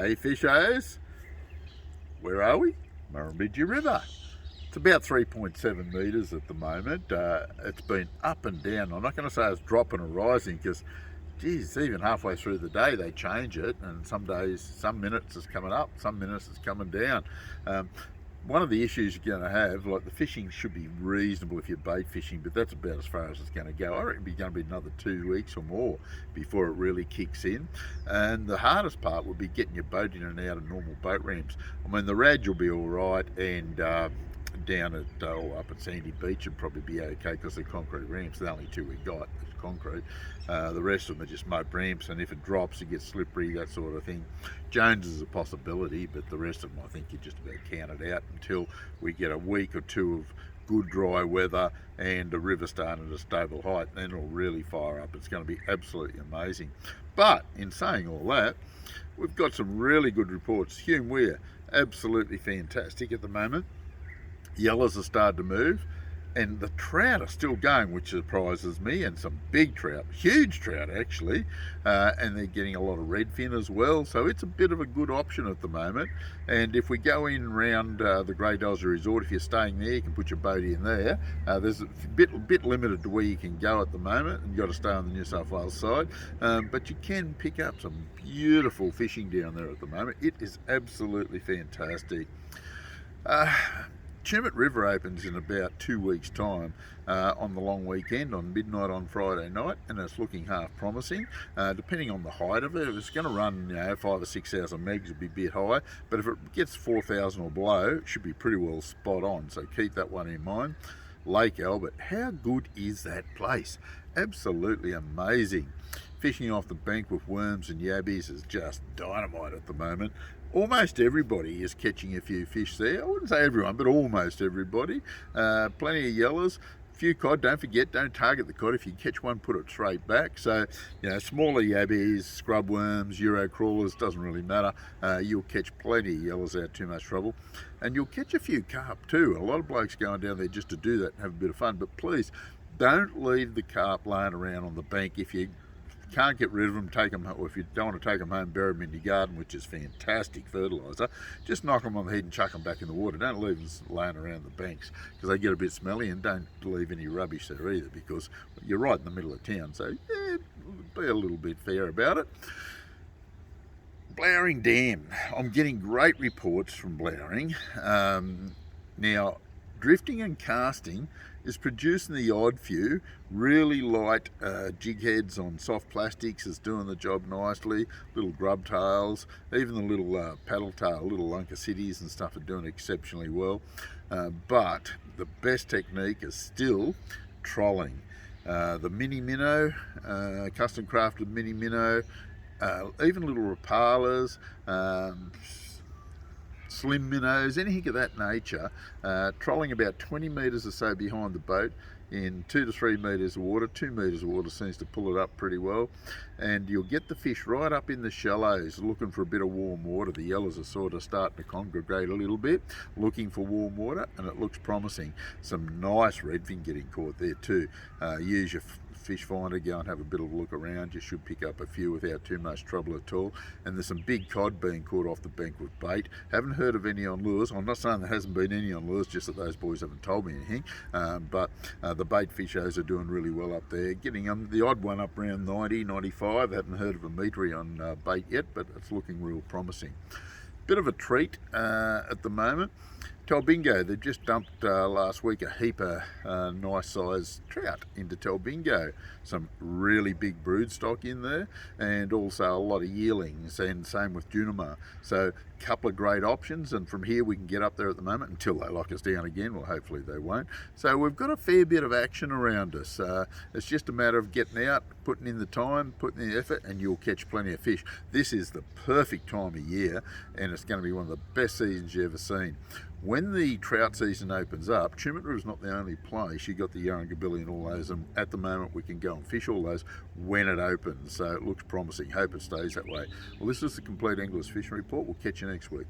Hey fishos, where are we? Murrumbidgee River. It's about 3.7 metres at the moment. It's been up and down. I'm not going to say it's dropping or rising because, geez, even halfway through the day they change it, and some days, some minutes it's coming up, some minutes it's coming down. One of the issues you're going to have, like the fishing should be reasonable if you're bait fishing, but that's about as far as it's going to go. I reckon it's going to be another 2 weeks or more before it really kicks in. And the hardest part would be getting your boat in and out of normal boat ramps. I mean, the Raj will be all right, and down at up at Sandy Beach would probably be okay because they're concrete ramps. The only two we got is concrete. The rest of them are just moat ramps, and if it drops it gets slippery, that sort of thing. Jones is a possibility, but the rest of them I think you just about count it out until we get a week or two of good dry weather and the river starting at a stable height. Then it'll really fire up. It's going to be absolutely amazing. But in saying all that, we've got some really good reports. Hume, we're absolutely fantastic at the moment. Yellows have started to move, and the trout are still going, which surprises me, and some big trout, huge trout actually, and they're getting a lot of redfin as well, so it's a bit of a good option at the moment. And if we go in around the Grey Dozer Resort, if you're staying there, you can put your boat in there. There's a bit limited to where you can go at the moment, and you've got to stay on the New South Wales side, but you can pick up some beautiful fishing down there at the moment. It is absolutely fantastic. Compleat River opens in about 2 weeks' time on the long weekend on midnight on Friday night, and it's looking half promising. Depending on the height of it, if it's going to run 5,000 or 6,000 megs, it'll be a bit high, but if it gets 4,000 or below, it should be pretty well spot on, so keep that one in mind. Lake Albert, how good is that place? Absolutely amazing. Fishing off the bank with worms and yabbies is just dynamite at the moment. Almost everybody is catching a few fish there. I wouldn't say everyone, but almost everybody. Plenty of yellows, few cod. Don't forget, don't target the cod. If you catch one, put it straight back. So, smaller yabbies, scrub worms, Euro crawlers, doesn't really matter. You'll catch plenty of yellows without too much trouble. And you'll catch a few carp too. A lot of blokes going down there just to do that and have a bit of fun. But please, don't leave the carp laying around on the bank. If you can't get rid of them, take them home. Or if you don't want to take them home, bury them in your garden, which is fantastic fertiliser. Just knock them on the head and chuck them back in the water. Don't leave them laying around the banks because they get a bit smelly, and don't leave any rubbish there either because you're right in the middle of town. So yeah, be a little bit fair about it. Blowering Dam. I'm getting great reports from Blowering. Now, drifting and casting is producing the odd few. Really light jig heads on soft plastics is doing the job nicely. Little grub tails, even the little paddle tail, little lunker cities and stuff are doing exceptionally well. But the best technique is still trolling. The mini minnow, custom crafted mini minnow, even little rapalas, slim minnows, anything of that nature, trolling about 20 metres or so behind the boat in 2 to 3 metres of water. 2 metres of water seems to pull it up pretty well, and you'll get the fish right up in the shallows looking for a bit of warm water. The yellows are sort of starting to congregate a little bit looking for warm water, and it looks promising. Some nice redfin getting caught there too. Use your fish finder, go and have a bit of a look around. You should pick up a few without too much trouble at all. And there's some big cod being caught off the bank with bait. Haven't heard of any on lures. I'm not saying there hasn't been any on lures, just that those boys haven't told me anything. But the bait fishos are doing really well up there, getting the odd one up around 90, 95. Haven't heard of a metre on bait yet, but it's looking real promising. Bit of a treat at the moment. Talbingo, they've just dumped last week a heap of nice sized trout into Talbingo. Some really big brood stock in there, and also a lot of yearlings, and same with Junimar. So a couple of great options, and from here we can get up there at the moment until they lock us down again. Well, hopefully they won't. So we've got a fair bit of action around us. It's just a matter of getting out, putting in the time, putting in the effort, and you'll catch plenty of fish. This is the perfect time of year, and it's going to be one of the best seasons you've ever seen. When the trout season opens up, Compleat River is not the only place. You got the Yarrangobilly and all those, and at the moment we can go and fish all those when it opens. So it looks promising. Hope it stays that way. Well, this is the Compleat Anglers Fishing Report. We'll catch you next week.